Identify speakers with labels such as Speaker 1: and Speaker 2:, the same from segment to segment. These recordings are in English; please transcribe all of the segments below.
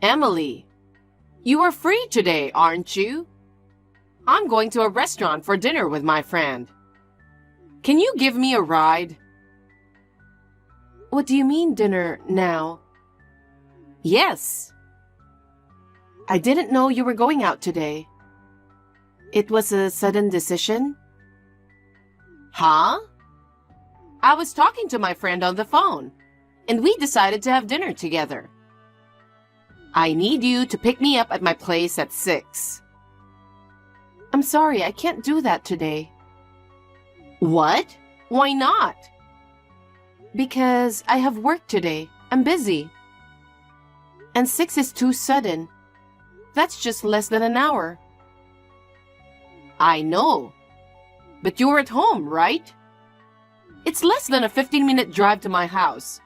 Speaker 1: Emily, you are free today, aren't you? I'm going to a restaurant for dinner with my friend. Can you give me a ride? What do you mean dinner now? Yes. I didn't know you were going out today. It was a sudden decision? Huh? I was talking to my friend on the phone, and we decided to have dinner together. I need you to pick me up at my place at 6. I'm sorry, I can't do that today. What? Why not? Because I have work today. I'm busy. And 6 is too sudden. That's just less than an hour. I know. But you're at home, right? It's less than a 15-minute drive to my house.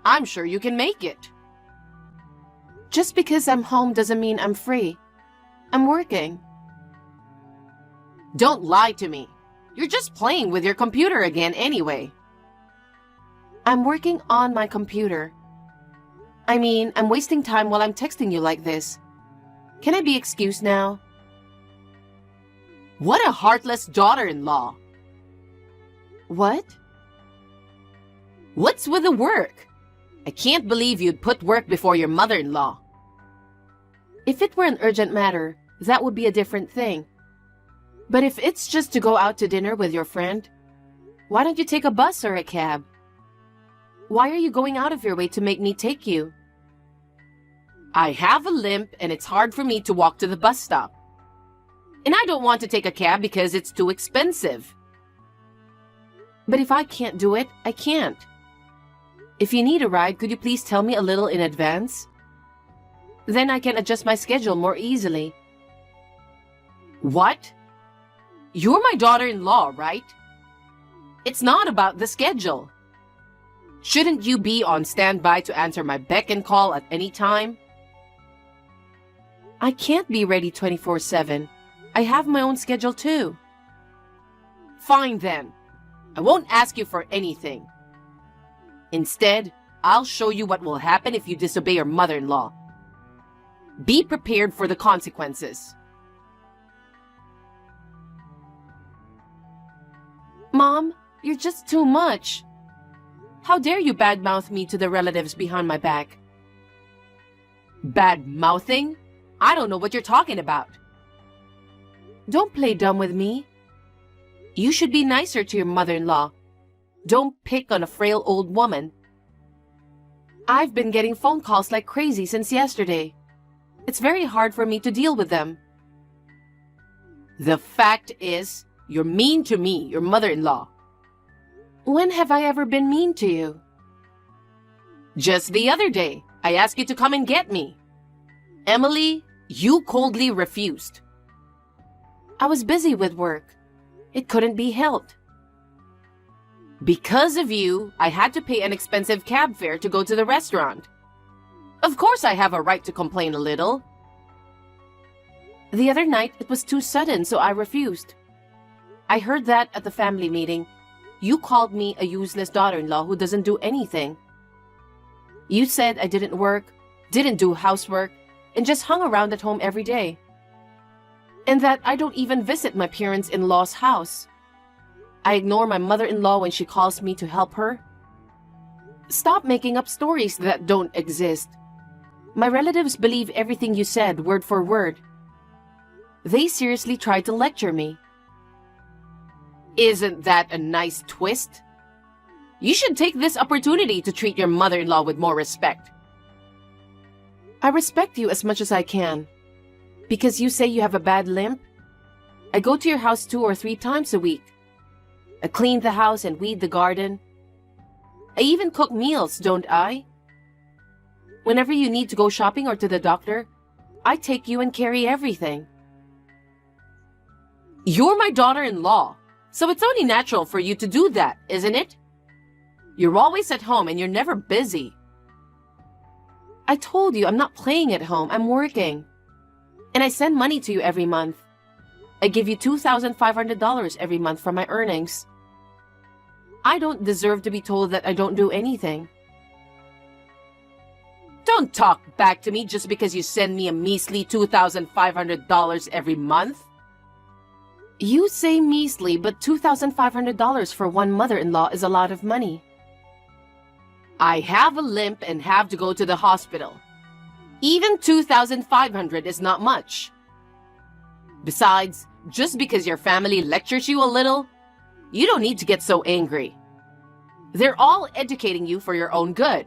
Speaker 1: I'm sure you can make it. Just because I'm home doesn't mean I'm free. I'm working. Don't lie to me. You're just playing with your computer again anyway. I'm working on my computer. I mean, I'm wasting time while I'm texting you like this. Can I be excused now? What a heartless daughter-in-law. What? What's with the work? I can't believe you'd put work before your mother-in-law. If it were an urgent matter, that would be a different thing. But if it's just to go out to dinner with your friend, why don't you take a bus or a cab? Why are you going out of your way to make me take you? I have a limp and it's hard for me to walk to the bus stop. And I don't want to take a cab because it's too expensive. But if I can't do it, I can't. If you need a ride, could you please tell me a little in advance? Then I can adjust my schedule more easily. What? You're my daughter-in-law, right? It's not about the schedule. Shouldn't you be on standby to answer my beck and call at any time? I can't be ready 24/7. I have my own schedule too. Fine then. I won't ask you for anything. Instead, I'll show you what will happen if you disobey your mother-in-law. Be prepared for the consequences. Mom, you're just too much. How dare you badmouth me to the relatives behind my back? Bad-mouthing? I don't know what you're talking about. Don't play dumb with me. You should be nicer to your mother-in-law. Don't pick on a frail old woman. I've been getting phone calls like crazy since yesterday. It's very hard for me to deal with them. The fact is, you're mean to me, your mother-in-law. When have I ever been mean to you? Just the other day, I asked you to come and get me. Emily, you coldly refused. I was busy with work. It couldn't be helped. Because of you, I had to pay an expensive cab fare to go to the restaurant. Of course I have a right to complain a little. The other night, it was too sudden, so I refused. I heard that at the family meeting. You called me a useless daughter-in-law who doesn't do anything. You said I didn't work, didn't do housework, and just hung around at home every day. And that I don't even visit my parents-in-law's house. I ignore my mother-in-law when she calls me to help her. Stop making up stories that don't exist. My relatives believe everything you said, word for word. They seriously tried to lecture me. Isn't that a nice twist? You should take this opportunity to treat your mother-in-law with more respect. I respect you as much as I can. Because you say you have a bad limp? I go to your house 2 or 3 times a week. I clean the house and weed the garden. I even cook meals, don't I? Whenever you need to go shopping or to the doctor, I take you and carry everything. You're my daughter-in-law, so it's only natural for you to do that, isn't it? You're always at home and you're never busy. I told you I'm not playing at home, I'm working. And I send money to you every month. I give you $2,500 every month from my earnings. I don't deserve to be told that I don't do anything. Don't talk back to me just because you send me a measly $2,500 every month. You say measly, but $2,500 for one mother-in-law is a lot of money. I have a limp and have to go to the hospital. Even $2,500 is not much. Besides, just because your family lectures you a little, you don't need to get so angry. They're all educating you for your own good.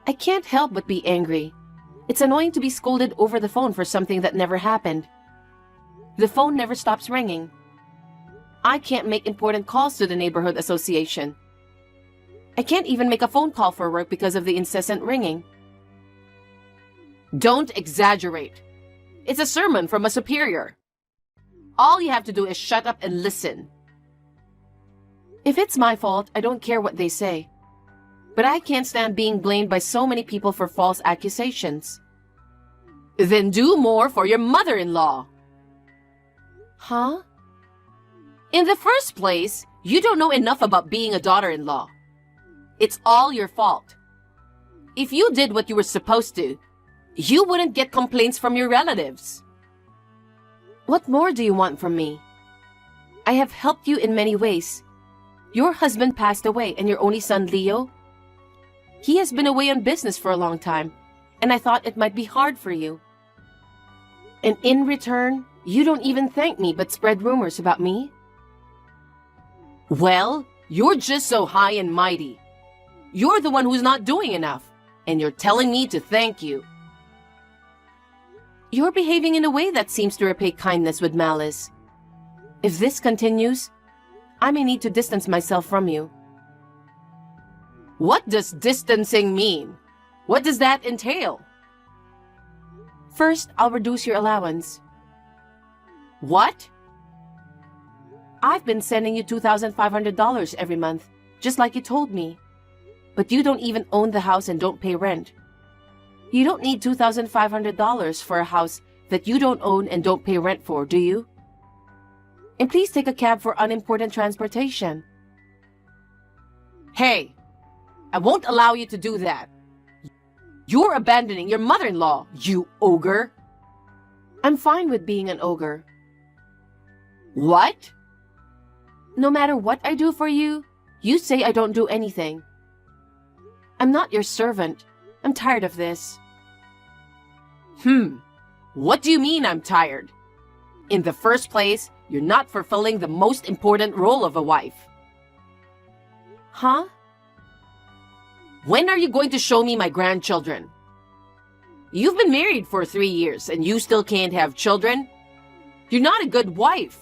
Speaker 1: I can't help but be angry. It's annoying to be scolded over the phone for something that never happened. The phone never stops ringing. I can't make important calls to the neighborhood association. I can't even make a phone call for work because of the incessant ringing. Don't exaggerate. It's a sermon from a superior. All you have to do is shut up and listen. If it's my fault, I don't care what they say. But I can't stand being blamed by so many people for false accusations. Then do more for your mother-in-law. Huh? In the first place, you don't know enough about being a daughter-in-law. It's all your fault. If you did what you were supposed to, you wouldn't get complaints from your relatives. What more do you want from me? I have helped you in many ways. Your husband passed away and your only son, Leo, he has been away on business for a long time, and I thought it might be hard for you. And in return, you don't even thank me but spread rumors about me? Well, you're just so high and mighty. You're the one who's not doing enough, and you're telling me to thank you. You're behaving in a way that seems to repay kindness with malice. If this continues, I may need to distance myself from you. What does distancing mean? What does that entail? First, I'll reduce your allowance. What? I've been sending you $2,500 every month, just like you told me. But you don't even own the house and don't pay rent. You don't need $2,500 for a house that you don't own and don't pay rent for, do you? And please take a cab for unimportant transportation. Hey, I won't allow you to do that. You're abandoning your mother-in-law, you ogre. I'm fine with being an ogre. What? No matter what I do for you, you say I don't do anything. I'm not your servant. I'm tired of this. What do you mean I'm tired? In the first place, you're not fulfilling the most important role of a wife. Huh? When are you going to show me my grandchildren? You've been married for 3 years and you still can't have children? You're not a good wife.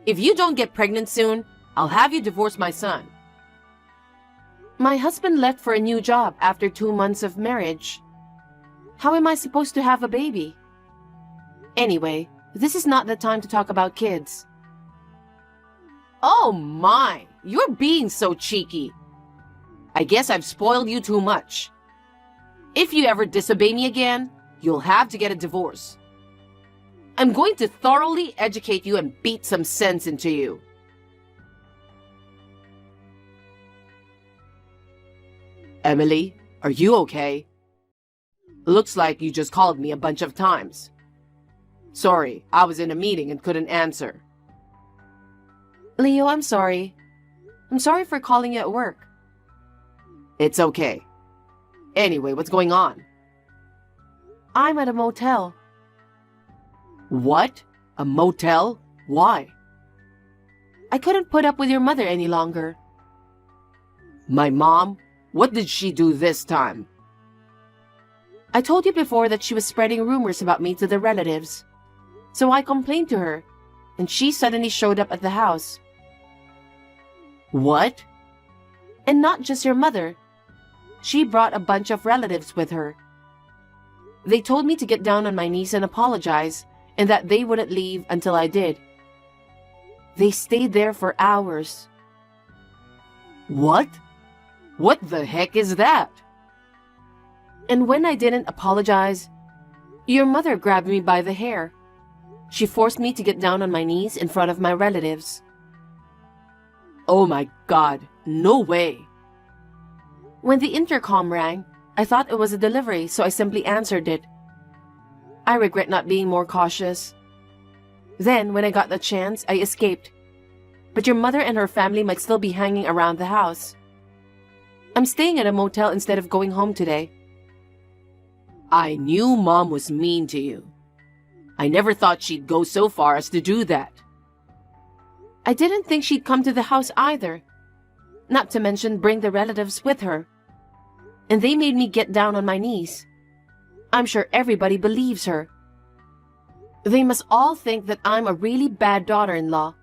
Speaker 1: If you don't get pregnant soon, I'll have you divorce my son. My husband left for a new job after 2 months of marriage. How am I supposed to have a baby? Anyway, this is not the time to talk about kids. Oh my, you're being so cheeky. I guess I've spoiled you too much. If you ever disobey me again, you'll have to get a divorce. I'm going to thoroughly educate you and beat some sense into you. Emily, are you okay? Looks like you just called me a bunch of times. Sorry, I was in a meeting and couldn't answer. Leo, I'm sorry. I'm sorry for calling you at work. It's okay. Anyway, what's going on? I'm at a motel. What? A motel? Why? I couldn't put up with your mother any longer. My mom? What did she do this time? I told you before that she was spreading rumors about me to the relatives. So I complained to her, and she suddenly showed up at the house. What? And not just your mother. She brought a bunch of relatives with her. They told me to get down on my knees and apologize, and that they wouldn't leave until I did. They stayed there for hours. What? What the heck is that? And when I didn't apologize, your mother grabbed me by the hair. She forced me to get down on my knees in front of my relatives. Oh my God, no way. When the intercom rang, I thought it was a delivery, so I simply answered it. I regret not being more cautious. Then, when I got the chance, I escaped. But your mother and her family might still be hanging around the house. I'm staying at a motel instead of going home today. I knew Mom was mean to you. I never thought she'd go so far as to do that. I didn't think she'd come to the house either. Not to mention bring the relatives with her. And they made me get down on my knees. I'm sure everybody believes her. They must all think that I'm a really bad daughter-in-law.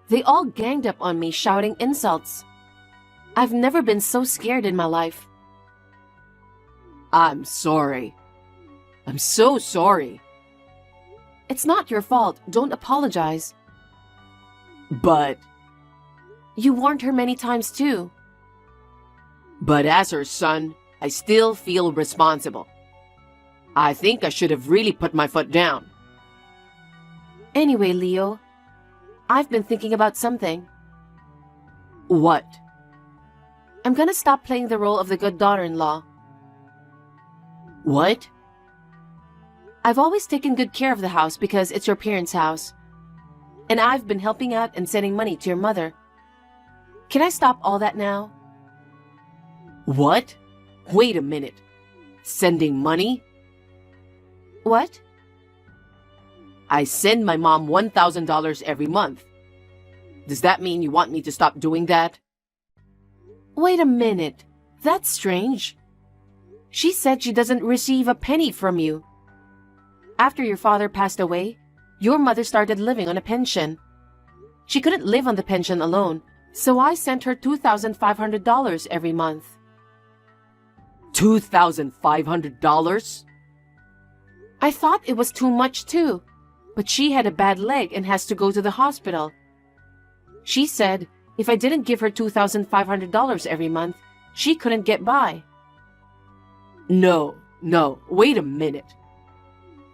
Speaker 1: They all ganged up on me, shouting insults. I've never been so scared in my life. I'm sorry. I'm so sorry. It's not your fault. Don't apologize. But... You warned her many times too. But as her son, I still feel responsible. I think I should have really put my foot down. Anyway, Leo, I've been thinking about something. What? I'm gonna stop playing the role of the good daughter-in-law. What? I've always taken good care of the house because it's your parents' house. And I've been helping out and sending money to your mother. Can I stop all that now? What? Wait a minute. Sending money? What? I send my mom $1,000 every month. Does that mean you want me to stop doing that? Wait a minute. That's strange. She said she doesn't receive a penny from you. After your father passed away, your mother started living on a pension. She couldn't live on the pension alone, so I sent her $2,500 every month. $2,500? I thought it was too much too, but she had a bad leg and has to go to the hospital. She said if I didn't give her $2,500 every month, she couldn't get by. No, wait a minute.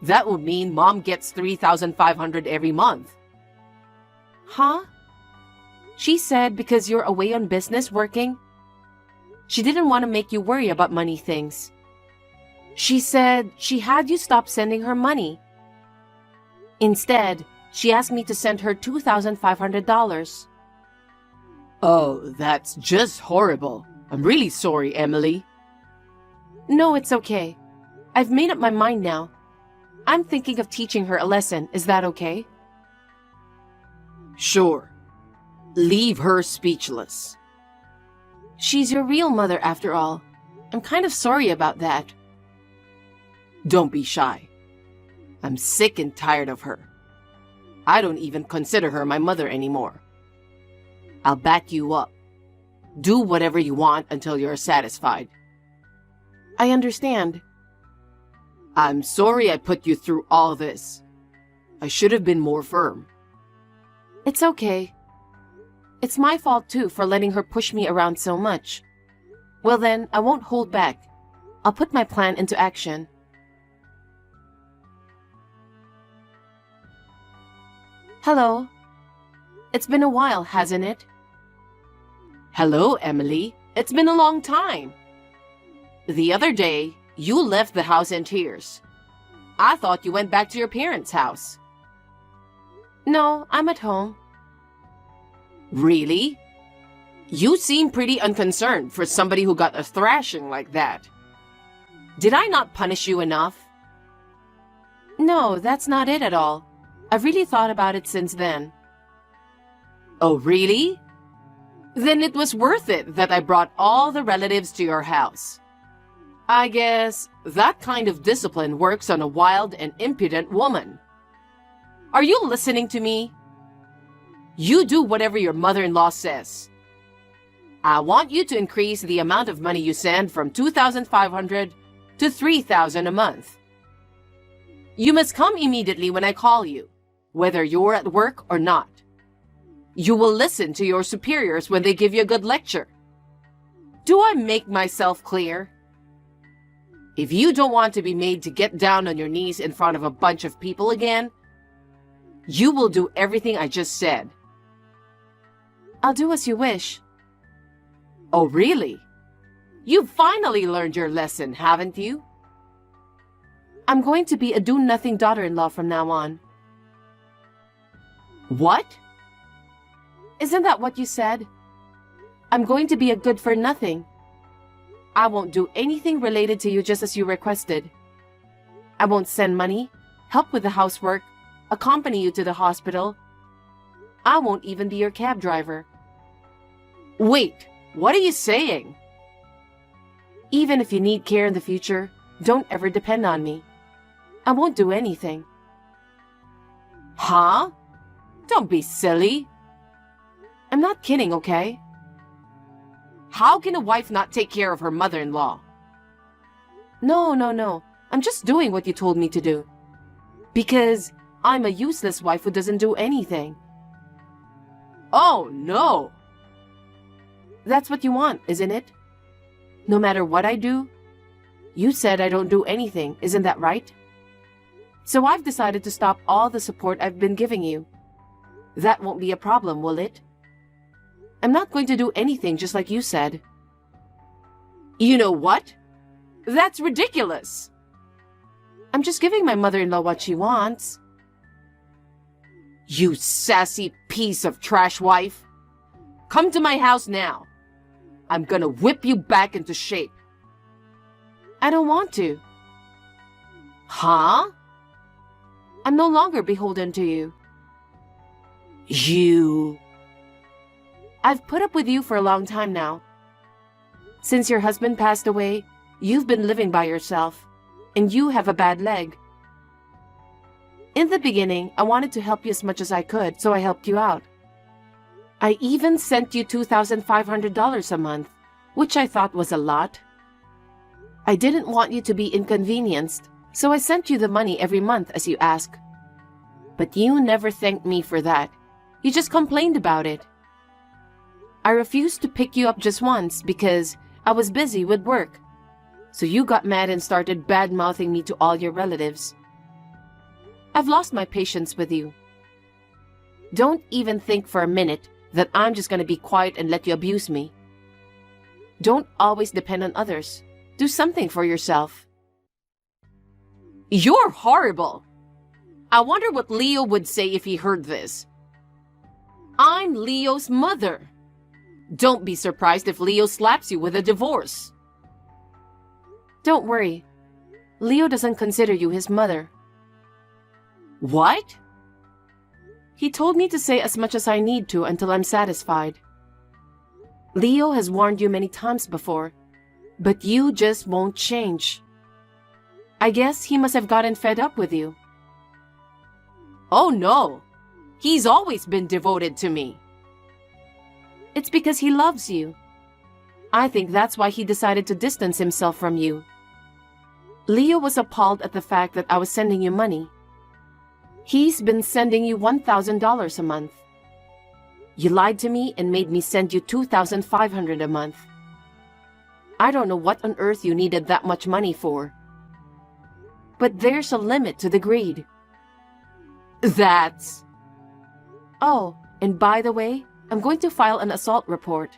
Speaker 1: That would mean Mom gets $3,500 every month. Huh? She said because you're away on business working. She didn't want to make you worry about money things. She said she had you stop sending her money. Instead, she asked me to send her $2,500. Oh, that's just horrible. I'm really sorry, Emily. No, it's okay. I've made up my mind now. I'm thinking of teaching her a lesson. Is that okay? Sure. Leave her speechless. She's your real mother after all. I'm kind of sorry about that. Don't be shy. I'm sick and tired of her. I don't even consider her my mother anymore. I'll back you up. Do whatever you want until you're satisfied. I understand. I'm sorry I put you through all this. I should have been more firm. It's okay. It's my fault too for letting her push me around so much. Well then, I won't hold back. I'll put my plan into action. Hello. It's been a while, hasn't it? Hello, Emily. It's been a long time. The other day, you left the house in tears. I thought you went back to your parents' house. No, I'm at home. Really? You seem pretty unconcerned for somebody who got a thrashing like that. Did I not punish you enough? No, that's not it at all. I've really thought about it since then. Oh, really? Then it was worth it that I brought all the relatives to your house. I guess that kind of discipline works on a wild and impudent woman. Are you listening to me? You do whatever your mother-in-law says. I want you to increase the amount of money you send from $2,500 to $3,000 a month. You must come immediately when I call you, whether you're at work or not. You will listen to your superiors when they give you a good lecture. Do I make myself clear? If you don't want to be made to get down on your knees in front of a bunch of people again, you will do everything I just said. I'll do as you wish. Oh, really? You've finally learned your lesson, haven't you? I'm going to be a do-nothing daughter-in-law from now on. What? Isn't that what you said? I'm going to be a good-for-nothing. I won't do anything related to you just as you requested. I won't send money, help with the housework, accompany you to the hospital. I won't even be your cab driver. Wait, what are you saying? Even if you need care in the future, don't ever depend on me. I won't do anything. Huh? Don't be silly. I'm not kidding, okay? How can a wife not take care of her mother-in-law? No. I'm just doing what you told me to do. Because I'm a useless wife who doesn't do anything. Oh, no. That's what you want, isn't it? No matter what I do? You said I don't do anything, isn't that right? So I've decided to stop all the support I've been giving you. That won't be a problem, will it? I'm not going to do anything just like you said. You know what? That's ridiculous. I'm just giving my mother-in-law what she wants. You sassy piece of trash wife. Come to my house now. I'm gonna whip you back into shape. I don't want to. Huh? I'm no longer beholden to you. You... I've put up with you for a long time now. Since your husband passed away, you've been living by yourself, and you have a bad leg. In the beginning, I wanted to help you as much as I could, so I helped you out. I even sent you $2,500 a month, which I thought was a lot. I didn't want you to be inconvenienced, so I sent you the money every month as you asked. But you never thanked me for that. You just complained about it. I refused to pick you up just once because I was busy with work. So you got mad and started bad-mouthing me to all your relatives. I've lost my patience with you. Don't even think for a minute that I'm just going to be quiet and let you abuse me. Don't always depend on others. Do something for yourself. You're horrible. I wonder what Leo would say if he heard this. I'm Leo's mother. Don't be surprised if Leo slaps you with a divorce. Don't worry. Leo doesn't consider you his mother. What? He told me to say as much as I need to until I'm satisfied. Leo has warned you many times before, but you just won't change. I guess he must have gotten fed up with you. Oh no, he's always been devoted to me. It's because he loves you. I think that's why he decided to distance himself from you. Leo was appalled at the fact that I was sending you money. He's been sending you $1,000 a month. You lied to me and made me send you $2,500 a month. I don't know what on earth you needed that much money for. But there's a limit to the greed. That's... Oh, and by the way, I'm going to file an assault report.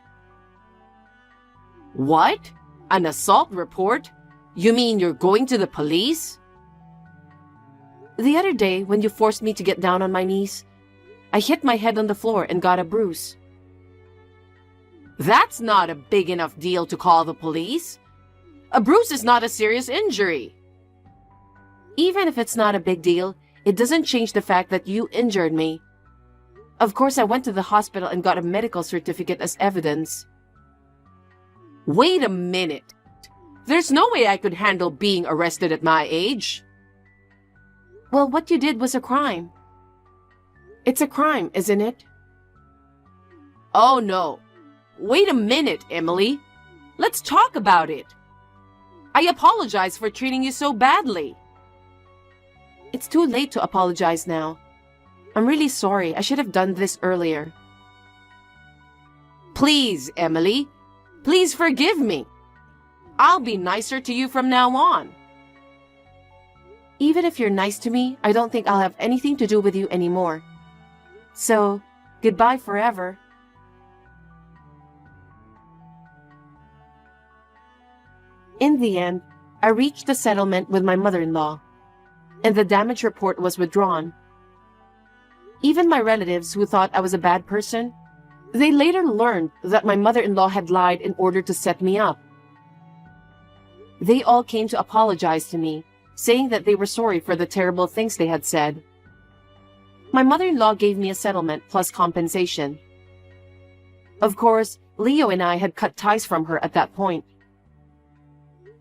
Speaker 1: What? An assault report? You mean you're going to the police? The other day, when you forced me to get down on my knees, I hit my head on the floor and got a bruise. That's not a big enough deal to call the police. A bruise is not a serious injury. Even if it's not a big deal, it doesn't change the fact that you injured me. Of course, I went to the hospital and got a medical certificate as evidence. Wait a minute. There's no way I could handle being arrested at my age. Well, what you did was a crime. It's a crime, isn't it? Oh, no. Wait a minute, Emily. Let's talk about it. I apologize for treating you so badly. It's too late to apologize now. I'm really sorry. I should have done this earlier. Please, Emily. Please forgive me. I'll be nicer to you from now on. Even if you're nice to me, I don't think I'll have anything to do with you anymore. So, goodbye forever. In the end, I reached a settlement with my mother-in-law, and the damage report was withdrawn. Even my relatives who thought I was a bad person, they later learned that my mother-in-law had lied in order to set me up. They all came to apologize to me, saying that they were sorry for the terrible things they had said. My mother-in-law gave me a settlement plus compensation. Of course, Leo and I had cut ties from her at that point.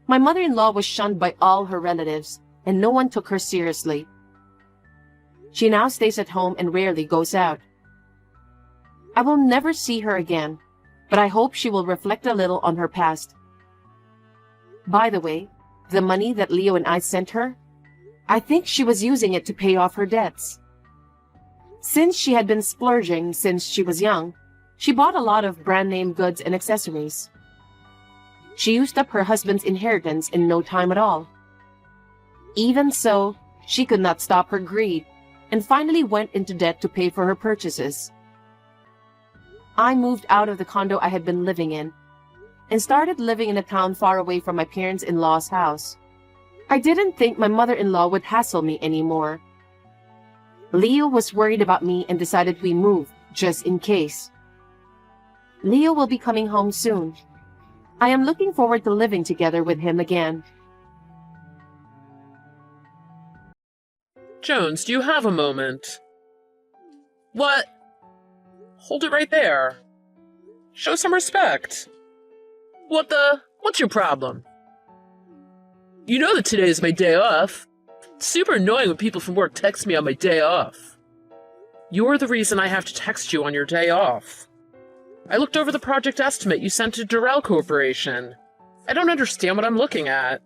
Speaker 1: My mother-in-law was shunned by all her relatives, and no one took her seriously. She now stays at home and rarely goes out. I will never see her again, but I hope she will reflect a little on her past. By the way, the money that Leo and I sent her, I think she was using it to pay off her debts. Since she had been splurging since she was young, she bought a lot of brand-name goods and accessories. She used up her husband's inheritance in no time at all. Even so, she could not stop her greed, and finally went into debt to pay for her purchases. I moved out of the condo I had been living in, and started living in a town far away from my parents-in-law's house. I didn't think my mother-in-law would hassle me anymore. Leo was worried about me and decided we move, just in case. Leo will be coming home soon. I am looking forward to living together with him again.
Speaker 2: Jones, do you have a moment? What? Hold it right there. Show some respect. What's your problem? You know that today is my day off. It's super annoying when people from work text me on my day off. You're the reason I have to text you on your day off. I looked over the project estimate you sent to Durrell Corporation. I don't understand what I'm looking at.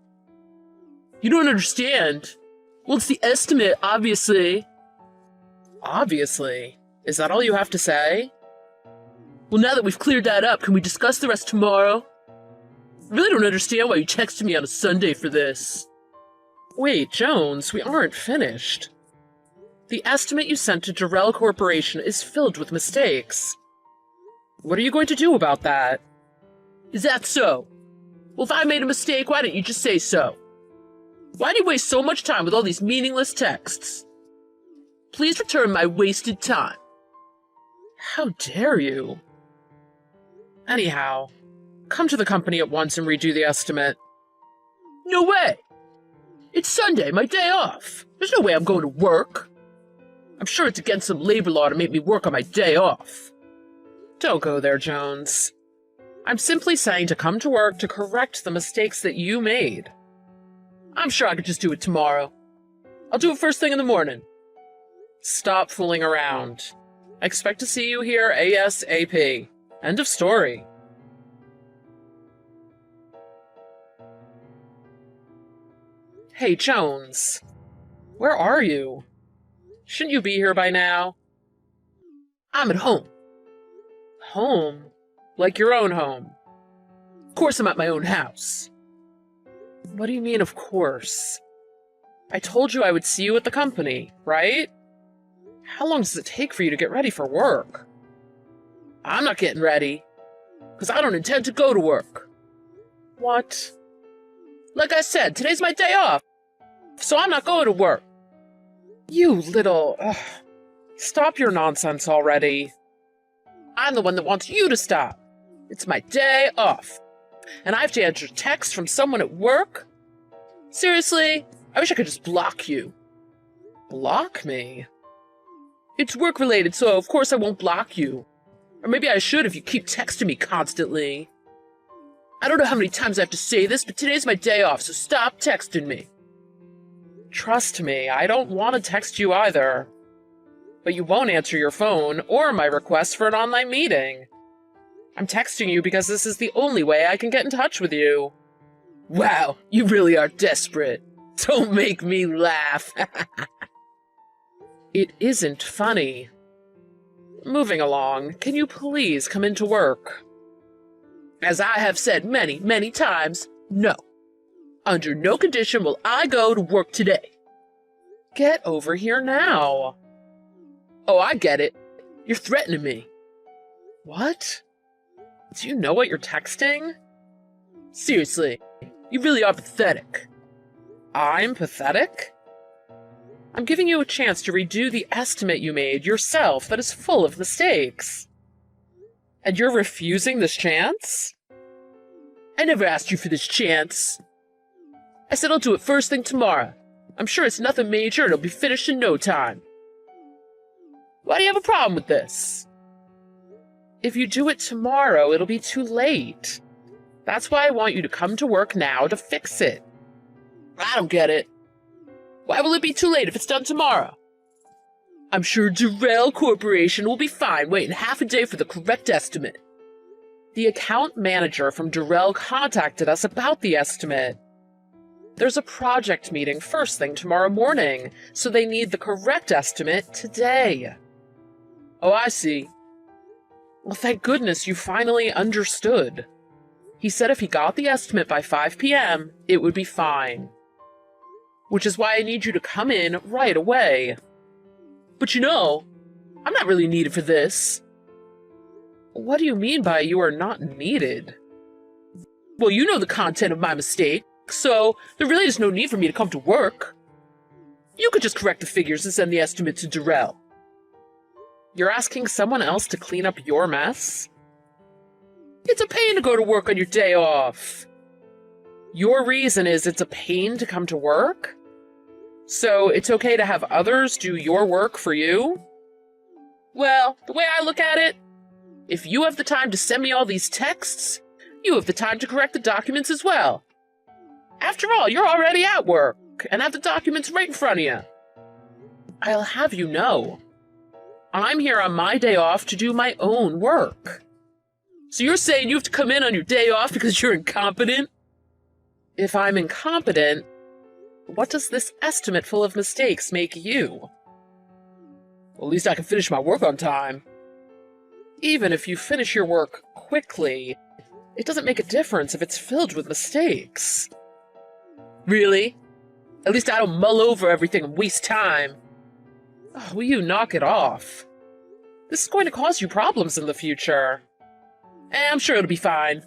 Speaker 2: You don't understand? Well, it's the estimate, obviously. Obviously? Is that all you have to say? Well, now that we've cleared that up, can we discuss the rest tomorrow? I really don't understand why you texted me on a Sunday for this. Wait, Jones, we aren't finished. The estimate you sent to Durrell Corporation is filled with mistakes. What are you going to do about that? Is that so? Well, if I made a mistake, why didn't you just say so? Why do you waste so much time with all these meaningless texts? Please return my wasted time. How dare you? Anyhow, come to the company at once and redo the estimate. No way! It's Sunday, my day off. There's no way I'm going to work. I'm sure it's against some labor law to make me work on my day off. Don't go there, Jones. I'm simply saying to come to work to correct the mistakes that you made. I'm sure I could just do it tomorrow. I'll do it first thing in the morning. Stop fooling around. I expect to see you here ASAP. End of story. Hey, Jones. Where are you? Shouldn't you be here by now? I'm at home. Home? Like your own home? Of course I'm at my own house. What do you mean, of course? I told you I would see you at the company, right? How long does it take for you to get ready for work? I'm not getting ready, because I don't intend to go to work. What? Like I said, today's my day off, so I'm not going to work. You little... Stop your nonsense already. I'm the one that wants you to stop. It's my day off, and I have to answer texts from someone at work? Seriously? I wish I could just block you. Block me? It's work-related, so of course I won't block you. Or maybe I should if you keep texting me constantly. I don't know how many times I have to say this, but today's my day off, so stop texting me. Trust me, I don't want to text you either. But you won't answer your phone or my request for an online meeting. I'm texting you because this is the only way I can get in touch with you. Wow, you really are desperate. Don't make me laugh. It isn't funny. Moving along, can you please come into work? As I have said many, many times, no. Under no condition will I go to work today. Get over here now. Oh, I get it. You're threatening me. What? Do you know what you're texting? Seriously, You really are pathetic. I'm pathetic? I'm giving you a chance to redo the estimate you made yourself that is full of mistakes. And you're refusing this chance? I never asked you for this chance. I said I'll do it first thing tomorrow. I'm sure it's nothing major and it'll be finished in no time. Why do you have a problem with this? If you do it tomorrow, it'll be too late. That's why I want you to come to work now to fix it. I don't get it. Why will it be too late if it's done tomorrow? I'm sure Durrell Corporation will be fine waiting half a day for the correct estimate. The account manager from Durrell contacted us about the estimate. There's a project meeting first thing tomorrow morning, so they need the correct estimate today. Oh, I see. Well, thank goodness you finally understood. He said if he got the estimate by 5 p.m., it would be fine. Which is why I need you to come in right away. But you know, I'm not really needed for this. What do you mean by you are not needed? Well, you know the content of my mistake, so there really is no need for me to come to work. You could just correct the figures and send the estimate to Durrell. You're asking someone else to clean up your mess? It's a pain to go to work on your day off. Your reason is it's a pain to come to work? So it's okay to have others do your work for you? Well, the way I look at it, if you have the time to send me all these texts, you have the time to correct the documents as well. After all, you're already at work and have the documents right in front of you. I'll have you know, I'm here on my day off to do my own work. So you're saying you have to come in on your day off because you're incompetent? If I'm incompetent, what does this estimate full of mistakes make you? Well, at least I can finish my work on time. Even if you finish your work quickly, it doesn't make a difference if it's filled with mistakes. Really? At least I don't mull over everything and waste time. Oh, will you knock it off? This is going to cause you problems in the future. I'm sure it'll be fine.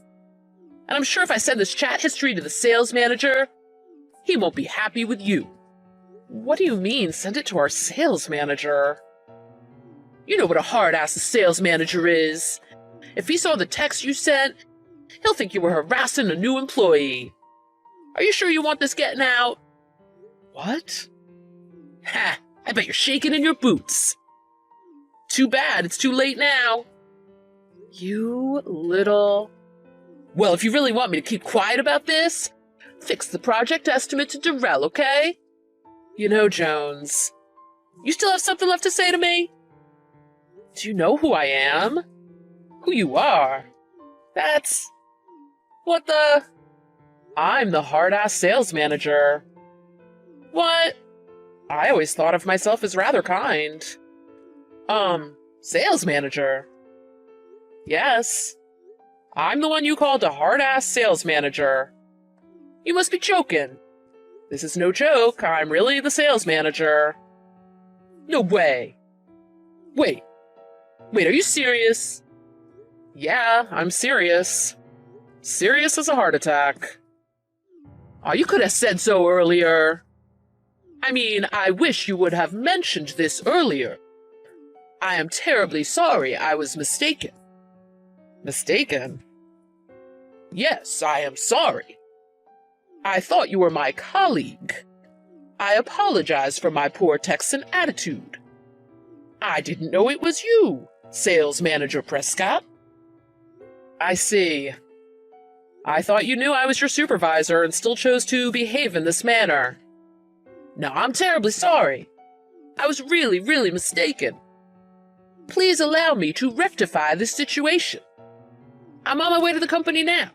Speaker 2: And I'm sure if I send this chat history to the sales manager, he won't be happy with you. What do you mean, send it to our sales manager? You know what a hard-ass sales manager is. If he saw the text you sent, he'll think you were harassing a new employee. Are you sure you want this getting out? What? Ha! I bet you're shaking in your boots. Too bad, it's too late now. You little... Well, if you really want me to keep quiet about this, fix the project estimate to Durrell, okay? You know, Jones, you still have something left to say to me? Do you know who I am? Who you are? That's... What the... I'm the hard-ass sales manager. What? I always thought of myself as rather kind. Sales manager? Yes. I'm the one you called a hard-ass sales manager. You must be joking. This is no joke. I'm really the sales manager. No way. Wait, are you serious? Yeah, I'm serious. Serious as a heart attack. Oh, you could have said so earlier. I mean, I wish you would have mentioned this earlier. I am terribly sorry I was mistaken. Mistaken? Yes, I am sorry. I thought you were my colleague. I apologize for my poor Texan attitude. I didn't know it was you, Sales Manager Prescott. I see. I thought you knew I was your supervisor and still chose to behave in this manner. No, I'm terribly sorry. I was really, really mistaken. Please allow me to rectify this situation. I'm on my way to the company now.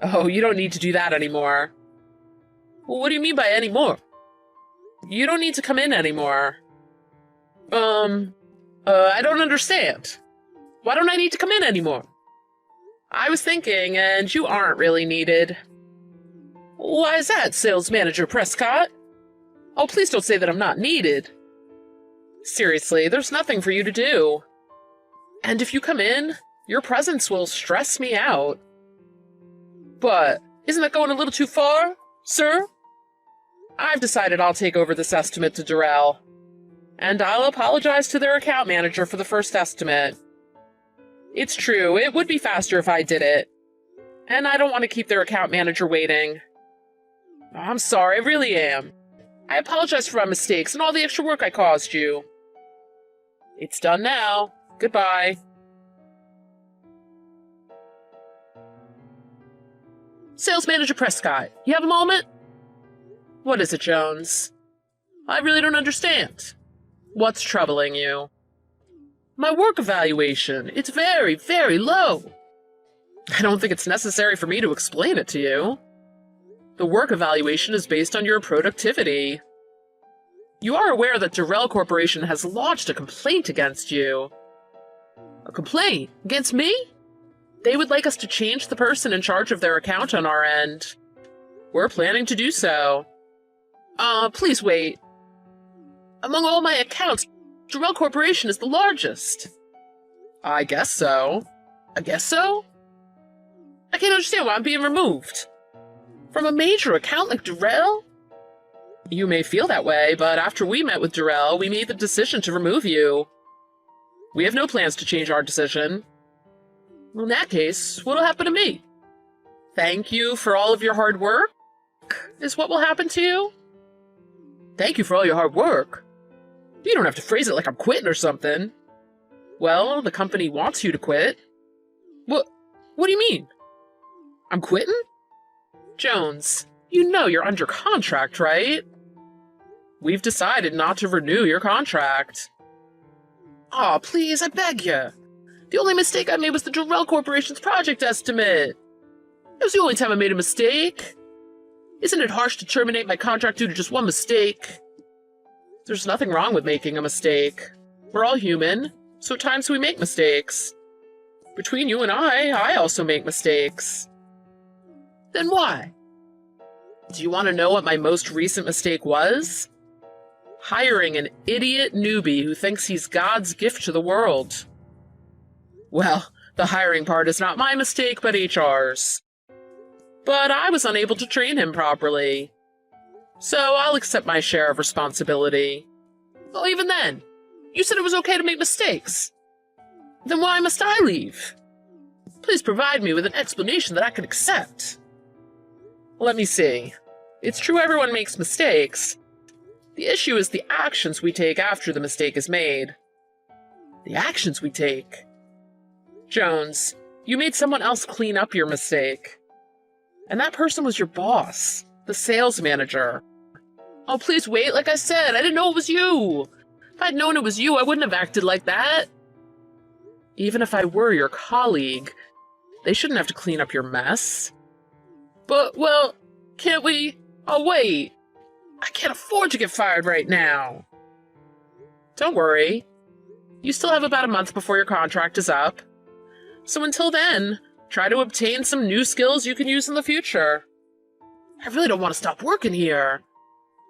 Speaker 2: Oh, you don't need to do that anymore. Well, what do you mean by anymore? You don't need to come in anymore. I don't understand. Why don't I need to come in anymore? I was thinking, and you aren't really needed. Why is that, Sales Manager Prescott? Oh, please don't say that I'm not needed. Seriously, there's nothing for you to do. And if you come in, your presence will stress me out. But Isn't that going a little too far, sir? I've decided I'll take over this estimate to Durrell, and I'll apologize to their account manager for the first estimate. It's true, it would be faster if I did it, and I don't want to keep their account manager waiting. I'm sorry, I really am. I apologize for my mistakes and all the extra work I caused you. It's done now. Goodbye. Sales Manager Prescott, you have a moment? What is it, Jones? I really don't understand. What's troubling you? My work evaluation. It's very, very low. I don't think it's necessary for me to explain it to you. The work evaluation is based on your productivity. You are aware that Durrell Corporation has lodged a complaint against you. A complaint? Against me? They would like us to change the person in charge of their account on our end. We're planning to do so. Please wait. Among all my accounts, Durrell Corporation is the largest. I guess so. I guess so? I can't understand why I'm being removed. From a major account like Durrell? You may feel that way, but after we met with Durrell, we made the decision to remove you. We have no plans to change our decision. Well, in that case, what'll happen to me? Thank you for all of your hard work, is what will happen to you? Thank you for all your hard work? You don't have to phrase it like I'm quitting or something. Well, the company wants you to quit. What do you mean? I'm quitting? Jones, you know you're under contract, right? We've decided not to renew your contract. Aw, please, I beg you. The only mistake I made was the Durrell Corporation's project estimate. It was the only time I made a mistake. Isn't it harsh to terminate my contract due to just one mistake? There's nothing wrong with making a mistake. We're all human, so at times we make mistakes. Between you and I also make mistakes. Then why? Do you want to know what my most recent mistake was? Hiring an idiot newbie who thinks he's God's gift to the world. Well, the hiring part is not my mistake, but HR's. But I was unable to train him properly. So I'll accept my share of responsibility. Well, even then, you said it was okay to make mistakes. Then why must I leave? Please provide me with an explanation that I can accept. Let me see. It's true everyone makes mistakes. The issue is the actions we take after the mistake is made. The actions we take. Jones, you made someone else clean up your mistake. And that person was your boss, the sales manager. Oh, please wait, like I said, I didn't know it was you. If I'd known it was you, I wouldn't have acted like that. Even if I were your colleague, they shouldn't have to clean up your mess. But, well, can't we? Oh, wait. I can't afford to get fired right now. Don't worry. You still have about a month before your contract is up. So until then, try to obtain some new skills you can use in the future. I really don't want to stop working here.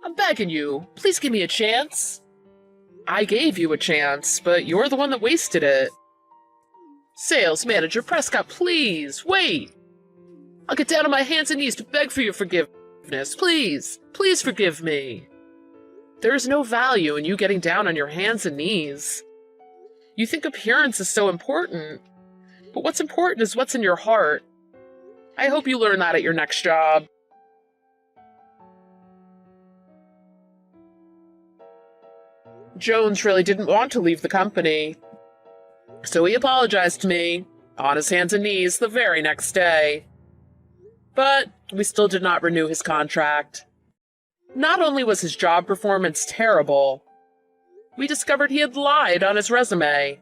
Speaker 2: I'm begging you, please give me a chance. I gave you a chance, but you're the one that wasted it. Sales Manager Prescott, please, wait. I'll get down on my hands and knees to beg for your forgiveness. Please, please forgive me. There is no value in you getting down on your hands and knees. You think appearance is so important, but what's important is what's in your heart. I hope you learn that at your next job. Jones really didn't want to leave the company, so he apologized to me, on his hands and knees, the very next day. But we still did not renew his contract. Not only was his job performance terrible, we discovered he had lied on his resume.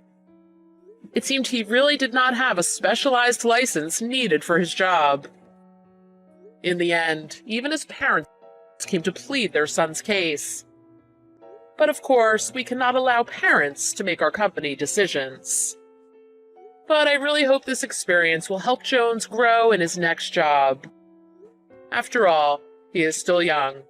Speaker 2: It seemed he really did not have a specialized license needed for his job. In the end, even his parents came to plead their son's case. But of course, we cannot allow parents to make our company decisions. But I really hope this experience will help Jones grow in his next job. After all, he is still young.